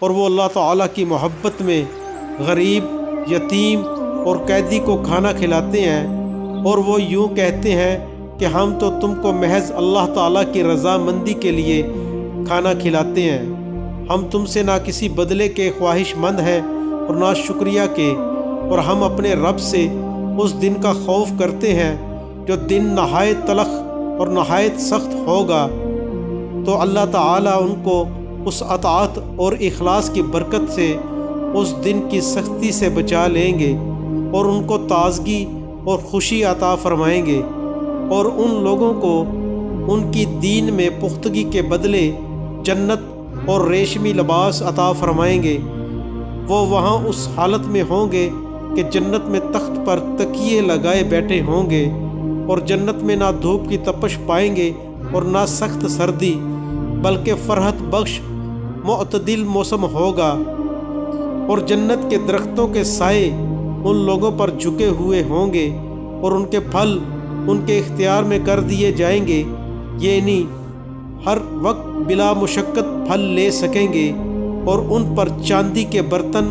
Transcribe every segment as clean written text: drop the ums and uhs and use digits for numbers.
اور وہ اللہ تعالیٰ کی محبت میں غریب، یتیم اور قیدی کو کھانا کھلاتے ہیں، اور وہ یوں کہتے ہیں کہ ہم تو تم کو محض اللہ تعالیٰ کی رضامندی کے لیے کھانا کھلاتے ہیں، ہم تم سے نہ کسی بدلے کے خواہش مند ہیں اور نہ شکریہ کے، اور ہم اپنے رب سے اس دن کا خوف کرتے ہیں جو دن نہایت تلخ اور نہایت سخت ہوگا۔ تو اللہ تعالیٰ ان کو اس اطاعت اور اخلاص کی برکت سے اس دن کی سختی سے بچا لیں گے، اور ان کو تازگی اور خوشی عطا فرمائیں گے، اور ان لوگوں کو ان کی دین میں پختگی کے بدلے جنت اور ریشمی لباس عطا فرمائیں گے۔ وہ وہاں اس حالت میں ہوں گے کہ جنت میں تخت پر تکیے لگائے بیٹھے ہوں گے، اور جنت میں نہ دھوپ کی تپش پائیں گے اور نہ سخت سردی، بلکہ فرحت بخش معتدل موسم ہوگا، اور جنت کے درختوں کے سائے ان لوگوں پر جھکے ہوئے ہوں گے، اور ان کے پھل ان کے اختیار میں کر دیے جائیں گے، یعنی ہر وقت بلا مشقت پھل لے سکیں گے، اور ان پر چاندی کے برتن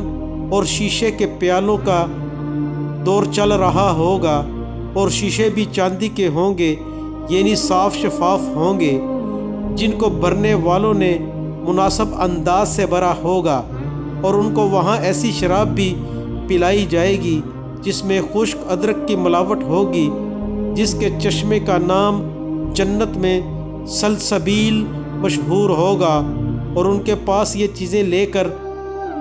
اور شیشے کے پیالوں کا دور چل رہا ہوگا، اور شیشے بھی چاندی کے ہوں گے، یعنی صاف شفاف ہوں گے، جن کو بھرنے والوں نے مناسب انداز سے بھرا ہوگا، اور ان کو وہاں ایسی شراب بھی پلائی جائے گی جس میں خشک ادرک کی ملاوٹ ہوگی، جس کے چشمے کا نام جنت میں سلسبیل مشہور ہوگا، اور ان کے پاس یہ چیزیں لے کر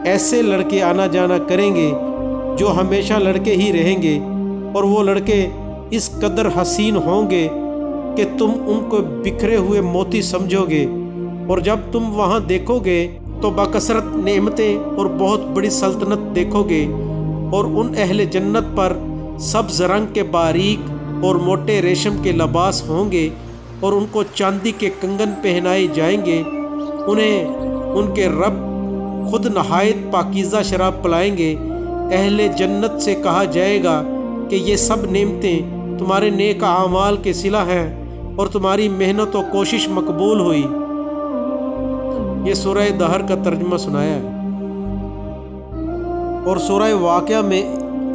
ایسے لڑکے آنا جانا کریں گے جو ہمیشہ لڑکے ہی رہیں گے، اور وہ لڑکے اس قدر حسین ہوں گے کہ تم ان کو بکھرے ہوئے موتی سمجھو گے، اور جب تم وہاں دیکھو گے تو بکثرت نعمتیں اور بہت بڑی سلطنت دیکھو گے، اور ان اہل جنت پر سبز رنگ کے باریک اور موٹے ریشم کے لباس ہوں گے، اور ان کو چاندی کے کنگن پہنائے جائیں گے، انہیں ان کے رب خود نہایت پاکیزہ شراب پلائیں گے۔ اہل جنت سے کہا جائے گا کہ یہ سب نعمتیں تمہارے نیک اعمال کے صلہ ہیں، اور تمہاری محنت و کوشش مقبول ہوئی۔ یہ سورہ دہر کا ترجمہ سنایا ہے۔ اور سورہ واقعہ میں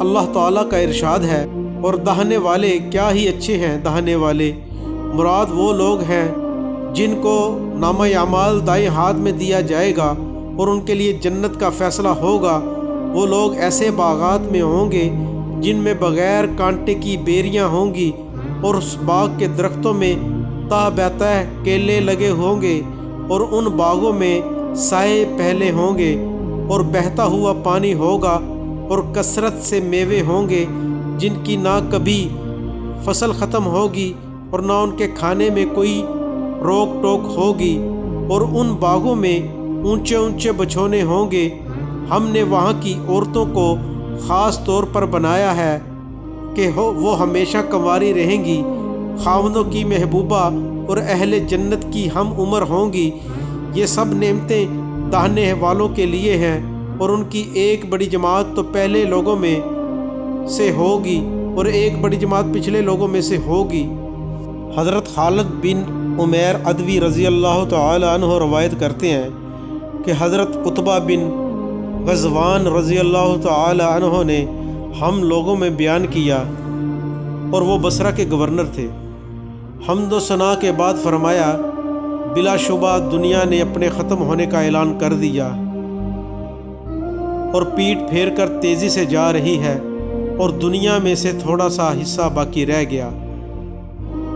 اللہ تعالیٰ کا ارشاد ہے، اور دہنے والے کیا ہی اچھے ہیں دہنے والے، مراد وہ لوگ ہیں جن کو نامہ اعمال دائیں ہاتھ میں دیا جائے گا، اور ان کے لیے جنت کا فیصلہ ہوگا۔ وہ لوگ ایسے باغات میں ہوں گے جن میں بغیر کانٹے کی بیریاں ہوں گی، اور اس باغ کے درختوں میں تہ بتہ کیلے لگے ہوں گے، اور ان باغوں میں سائے پھیلے ہوں گے، اور بہتا ہوا پانی ہوگا، اور کثرت سے میوے ہوں گے جن کی نہ کبھی فصل ختم ہوگی اور نہ ان کے کھانے میں کوئی روک ٹوک ہوگی، اور ان باغوں میں اونچے اونچے بچھونے ہوں گے۔ ہم نے وہاں کی عورتوں کو خاص طور پر بنایا ہے کہ وہ ہمیشہ کنواری رہیں گی، خاوندوں کی محبوبہ اور اہل جنت کی ہم عمر ہوں گی۔ یہ سب نعمتیں داہنے والوں کے لیے ہیں، اور ان کی ایک بڑی جماعت تو پہلے لوگوں میں سے ہوگی اور ایک بڑی جماعت پچھلے لوگوں میں سے ہوگی۔ حضرت خالد بن عمیر عدوی رضی اللہ تعالی عنہ روایت کرتے ہیں کہ حضرت عتبہ بن غزوان رضی اللہ تعالی عنہ نے ہم لوگوں میں بیان کیا، اور وہ بصرہ کے گورنر تھے۔ حمد و ثنا کے بعد فرمایا، بلا شبہ دنیا نے اپنے ختم ہونے کا اعلان کر دیا اور پیٹ پھیر کر تیزی سے جا رہی ہے، اور دنیا میں سے تھوڑا سا حصہ باقی رہ گیا،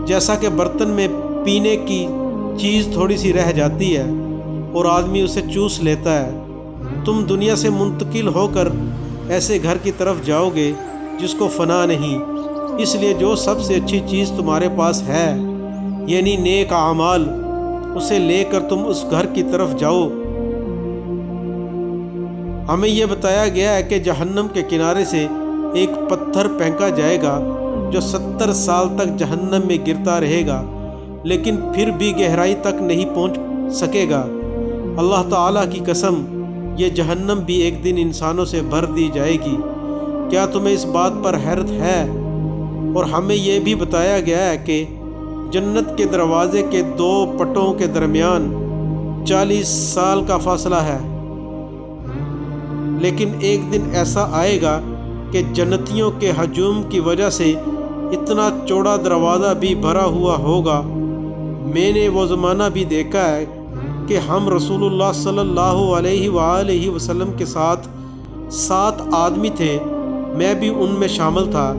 جیسا کہ برتن میں پینے کی چیز تھوڑی سی رہ جاتی ہے اور آدمی اسے چوس لیتا ہے۔ تم دنیا سے منتقل ہو کر ایسے گھر کی طرف جاؤ گے جس کو فنا نہیں، اس لیے جو سب سے اچھی چیز تمہارے پاس ہے، یعنی نیک اعمال، اسے لے کر تم اس گھر کی طرف جاؤ۔ ہمیں یہ بتایا گیا ہے کہ جہنم کے کنارے سے ایک پتھر پھینکا جائے گا جو 70 سال تک جہنم میں گرتا رہے گا، لیکن پھر بھی گہرائی تک نہیں پہنچ سکے گا۔ اللہ تعالیٰ کی قسم، یہ جہنم بھی ایک دن انسانوں سے بھر دی جائے گی۔ کیا تمہیں اس بات پر حیرت ہے؟ اور ہمیں یہ بھی بتایا گیا ہے کہ جنت کے دروازے کے 2 پٹوں کے درمیان 40 سال کا فاصلہ ہے، لیکن ایک دن ایسا آئے گا کہ جنتیوں کے ہجوم کی وجہ سے اتنا چوڑا دروازہ بھی بھرا ہوا ہوگا۔ میں نے وہ زمانہ بھی دیکھا ہے کہ ہم رسول اللہ صلی اللہ علیہ وآلہ وسلم کے ساتھ 7 آدمی تھے، میں بھی ان میں شامل تھا۔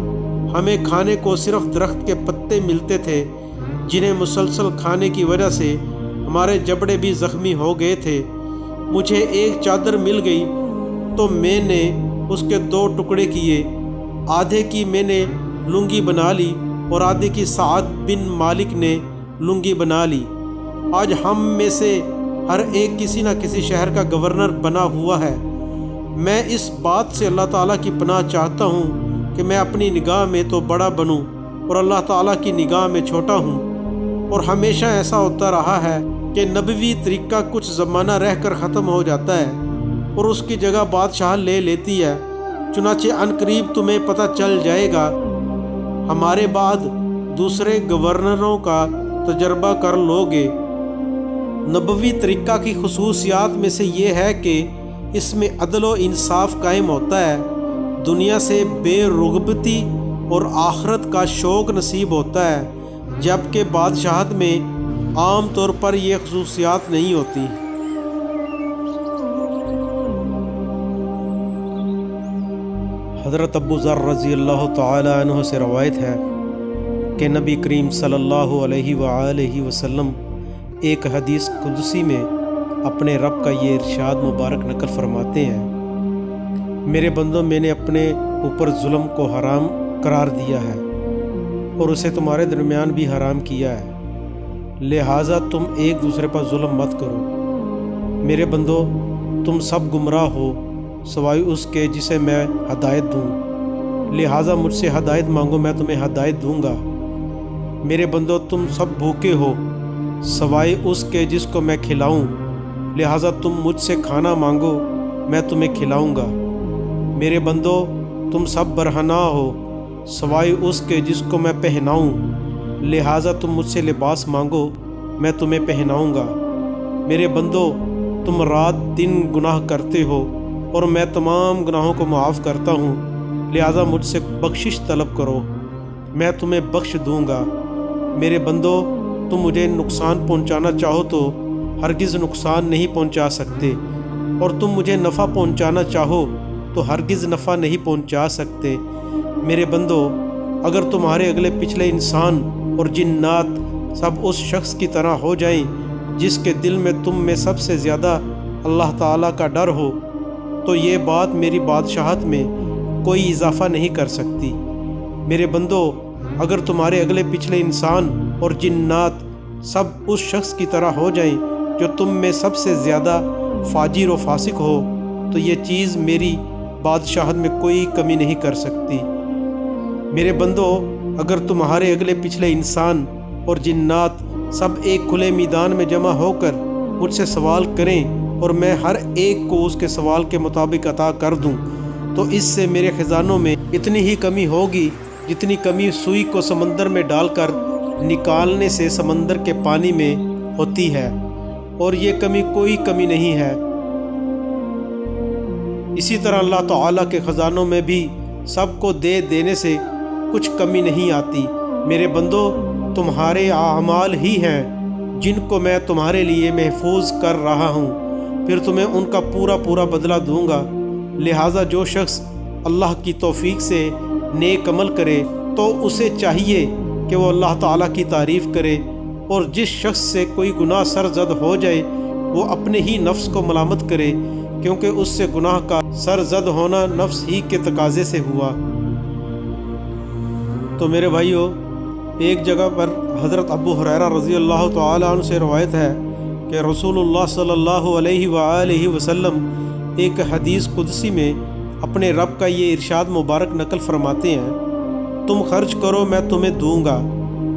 ہمیں کھانے کو صرف درخت کے پتے ملتے تھے، جنہیں مسلسل کھانے کی وجہ سے ہمارے جبڑے بھی زخمی ہو گئے تھے۔ مجھے ایک چادر مل گئی تو میں نے اس کے 2 ٹکڑے کیے، آدھے کی میں نے لنگی بنا لی اور آدھے کی سعد بن مالک نے لنگی بنا لی۔ آج ہم میں سے ہر ایک کسی نہ کسی شہر کا گورنر بنا ہوا ہے۔ میں اس بات سے اللہ تعالیٰ کی پناہ چاہتا ہوں کہ میں اپنی نگاہ میں تو بڑا بنوں اور اللہ تعالیٰ کی نگاہ میں چھوٹا ہوں۔ اور ہمیشہ ایسا ہوتا رہا ہے کہ نبوی طریقہ کچھ زمانہ رہ کر ختم ہو جاتا ہے اور اس کی جگہ بادشاہ لے لیتی ہے۔ چنانچہ عنقریب تمہیں پتہ چل جائے گا، ہمارے بعد دوسرے گورنروں کا تجربہ کر لوگے۔ نبوی طریقہ کی خصوصیات میں سے یہ ہے کہ اس میں عدل و انصاف قائم ہوتا ہے، دنیا سے بے رغبتی اور آخرت کا شوق نصیب ہوتا ہے، جبکہ بادشاہت میں عام طور پر یہ خصوصیات نہیں ہوتی۔ حضرت ابو ذر رضی اللہ تعالی عنہ سے روایت ہے کہ نبی کریم صلی اللہ علیہ وآلہ وسلم ایک حدیث قدسی میں اپنے رب کا یہ ارشاد مبارک نقل فرماتے ہیں، میرے بندوں، میں نے اپنے اوپر ظلم کو حرام قرار دیا ہے اور اسے تمہارے درمیان بھی حرام کیا ہے، لہٰذا تم ایک دوسرے پر ظلم مت کرو۔ میرے بندو، تم سب گمراہ ہو سوائے اس کے جسے میں ہدایت دوں، لہٰذا مجھ سے ہدایت مانگو، میں تمہیں ہدایت دوں گا۔ میرے بندو، تم سب بھوکے ہو سوائے اس کے جس کو میں کھلاؤں، لہٰذا تم مجھ سے کھانا مانگو، میں تمہیں کھلاؤں گا۔ میرے بندو، تم سب برہنہ ہو سوائے اس کے جس کو میں پہناؤں، لہٰذا تم مجھ سے لباس مانگو، میں تمہیں پہناؤں گا۔ میرے بندو، تم رات دن گناہ کرتے ہو اور میں تمام گناہوں کو معاف کرتا ہوں، لہٰذا مجھ سے بخشش طلب کرو، میں تمہیں بخش دوں گا۔ میرے بندو، تم مجھے نقصان پہنچانا چاہو تو ہرگز نقصان نہیں پہنچا سکتے، اور تم مجھے نفع پہنچانا چاہو تو ہرگز نفع نہیں پہنچا سکتے۔ میرے بندو، اگر تمہارے اگلے پچھلے انسان اور جنات سب اس شخص کی طرح ہو جائیں جس کے دل میں تم میں سب سے زیادہ اللہ تعالیٰ کا ڈر ہو، تو یہ بات میری بادشاہت میں کوئی اضافہ نہیں کر سکتی۔ میرے بندو، اگر تمہارے اگلے پچھلے انسان اور جنات سب اس شخص کی طرح ہو جائیں جو تم میں سب سے زیادہ فاجر و فاسق ہو، تو یہ چیز میری بادشاہت میں کوئی کمی نہیں کر سکتی۔ میرے بندو، اگر تمہارے اگلے پچھلے انسان اور جنات سب ایک کھلے میدان میں جمع ہو کر مجھ سے سوال کریں اور میں ہر ایک کو اس کے سوال کے مطابق عطا کر دوں، تو اس سے میرے خزانوں میں اتنی ہی کمی ہوگی جتنی کمی سوئی کو سمندر میں ڈال کر نکالنے سے سمندر کے پانی میں ہوتی ہے، اور یہ کمی کوئی کمی نہیں ہے۔ اسی طرح اللہ تعالیٰ کے خزانوں میں بھی سب کو دے دینے سے کچھ کمی نہیں آتی۔ میرے بندو، تمہارے اعمال ہی ہیں جن کو میں تمہارے لیے محفوظ کر رہا ہوں، پھر تمہیں ان کا پورا پورا بدلہ دوں گا۔ لہٰذا جو شخص اللہ کی توفیق سے نیک عمل کرے تو اسے چاہیے کہ وہ اللہ تعالیٰ کی تعریف کرے، اور جس شخص سے کوئی گناہ سرزد ہو جائے وہ اپنے ہی نفس کو ملامت کرے، کیونکہ اس سے گناہ کا سرزد ہونا نفس ہی کے تقاضے سے ہوا۔ تو میرے بھائیو، ایک جگہ پر حضرت ابو ہریرہ رضی اللہ تعالی عنہ سے روایت ہے کہ رسول اللہ صلی اللہ علیہ وآلہ وسلم ایک حدیث قدسی میں اپنے رب کا یہ ارشاد مبارک نقل فرماتے ہیں، تم خرچ کرو میں تمہیں دوں گا۔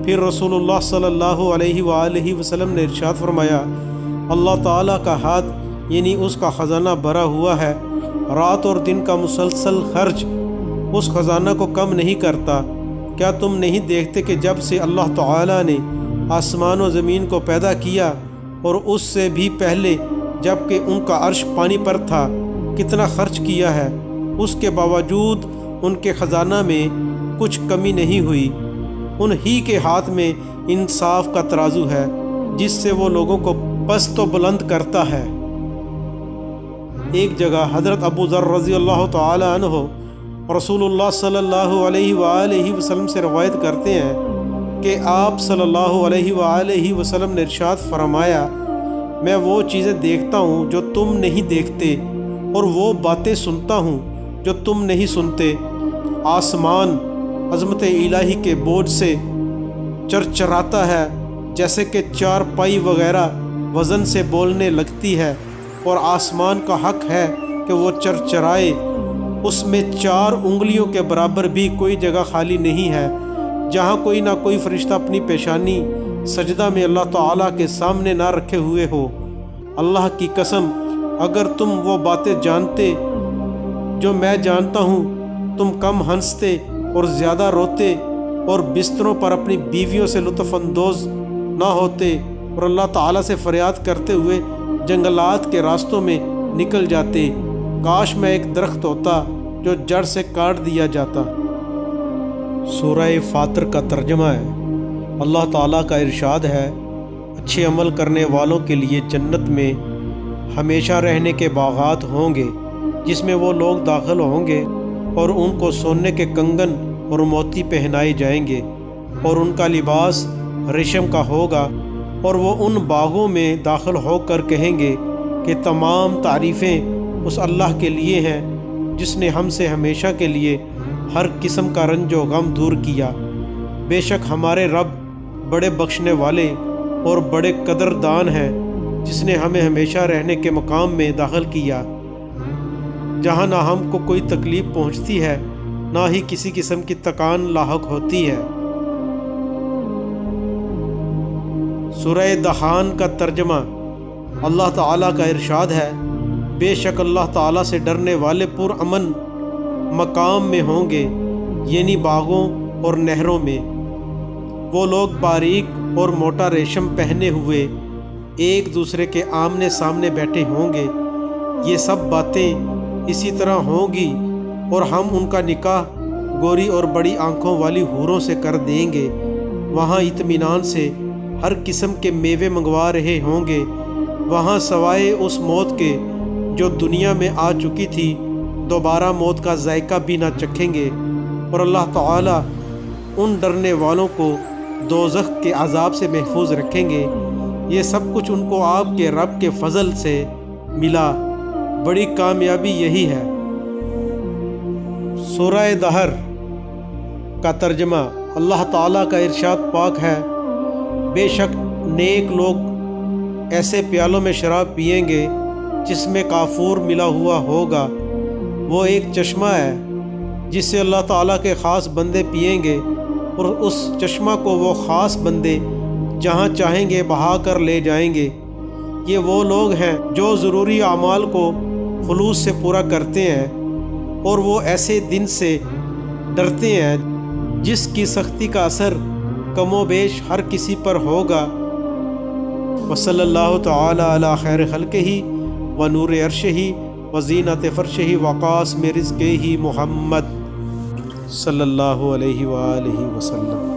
پھر رسول اللہ صلی اللہ علیہ وآلہ وسلم نے ارشاد فرمایا، اللہ تعالیٰ کا ہاتھ یعنی اس کا خزانہ بھرا ہوا ہے، رات اور دن کا مسلسل خرچ اس خزانہ کو کم نہیں کرتا۔ کیا تم نہیں دیکھتے کہ جب سے اللہ تعالیٰ نے آسمان و زمین کو پیدا کیا اور اس سے بھی پہلے جب کہ ان کا عرش پانی پر تھا، کتنا خرچ کیا ہے، اس کے باوجود ان کے خزانہ میں کچھ کمی نہیں ہوئی۔ انہی کے ہاتھ میں انصاف کا ترازو ہے جس سے وہ لوگوں کو پست و بلند کرتا ہے۔ ایک جگہ حضرت ابو ذر رضی اللہ تعالی عنہ رسول اللہ صلی اللہ علیہ وآلہ وسلم سے روایت کرتے ہیں کہ آپ صلی اللہ علیہ وآلہ وسلم نے ارشاد فرمایا، میں وہ چیزیں دیکھتا ہوں جو تم نہیں دیکھتے، اور وہ باتیں سنتا ہوں جو تم نہیں سنتے۔ آسمان عظمت الہی کے بوجھ سے چرچراتا ہے، جیسے کہ چارپائی وغیرہ وزن سے بولنے لگتی ہے، اور آسمان کا حق ہے کہ وہ چرچرائے۔ اس میں 4 انگلیوں کے برابر بھی کوئی جگہ خالی نہیں ہے جہاں کوئی نہ کوئی فرشتہ اپنی پیشانی سجدہ میں اللہ تعالیٰ کے سامنے نہ رکھے ہوئے ہو۔ اللہ کی قسم، اگر تم وہ باتیں جانتے جو میں جانتا ہوں، تم کم ہنستے اور زیادہ روتے، اور بستروں پر اپنی بیویوں سے لطف اندوز نہ ہوتے، اور اللہ تعالیٰ سے فریاد کرتے ہوئے جنگلات کے راستوں میں نکل جاتے۔ کاش میں ایک درخت ہوتا جو جڑ سے کاٹ دیا جاتا۔ سورہ فاطر کا ترجمہ ہے۔ اللہ تعالیٰ کا ارشاد ہے، اچھے عمل کرنے والوں کے لیے جنت میں ہمیشہ رہنے کے باغات ہوں گے، جس میں وہ لوگ داخل ہوں گے، اور ان کو سونے کے کنگن اور موتی پہنائے جائیں گے، اور ان کا لباس ریشم کا ہوگا، اور وہ ان باغوں میں داخل ہو کر کہیں گے کہ تمام تعریفیں اس اللہ کے لیے ہیں جس نے ہم سے ہمیشہ کے لیے ہر قسم کا رنج و غم دور کیا۔ بے شک ہمارے رب بڑے بخشنے والے اور بڑے قدردان ہیں، جس نے ہمیں ہمیشہ رہنے کے مقام میں داخل کیا، جہاں نہ ہم کو کوئی تکلیف پہنچتی ہے، نہ ہی کسی قسم کی تکان لاحق ہوتی ہے۔ سورہ دخان کا ترجمہ۔ اللہ تعالیٰ کا ارشاد ہے، بے شک اللہ تعالیٰ سے ڈرنے والے پرامن مقام میں ہوں گے، یعنی باغوں اور نہروں میں۔ وہ لوگ باریک اور موٹا ریشم پہنے ہوئے ایک دوسرے کے آمنے سامنے بیٹھے ہوں گے۔ یہ سب باتیں اسی طرح ہوں گی، اور ہم ان کا نکاح گوری اور بڑی آنکھوں والی حوروں سے کر دیں گے۔ وہاں اطمینان سے ہر قسم کے میوے منگوا رہے ہوں گے، وہاں سوائے اس موت کے جو دنیا میں آ چکی تھی، دوبارہ موت کا ذائقہ بھی نہ چکھیں گے۔ اور اللہ تعالیٰ ان ڈرنے والوں کو دوزخ کے عذاب سے محفوظ رکھیں گے۔ یہ سب کچھ ان کو آپ کے رب کے فضل سے ملا، بڑی کامیابی یہی ہے۔ سورہ دہر کا ترجمہ۔ اللہ تعالیٰ کا ارشاد پاک ہے، بے شک نیک لوگ ایسے پیالوں میں شراب پئیں گے جس میں کافور ملا ہوا ہوگا۔ وہ ایک چشمہ ہے جس سے اللہ تعالیٰ کے خاص بندے پئیں گے، اور اس چشمہ کو وہ خاص بندے جہاں چاہیں گے بہا کر لے جائیں گے۔ یہ وہ لوگ ہیں جو ضروری اعمال کو خلوص سے پورا کرتے ہیں، اور وہ ایسے دن سے ڈرتے ہیں جس کی سختی کا اثر کم و بیش ہر کسی پر ہوگا۔ وصلی اللہ تعالی علی خیر خلقہ و نور عرشہ و زینت فرشہ و قاسم رزقہ محمد صلی اللہ علیہ وآلہ وسلم۔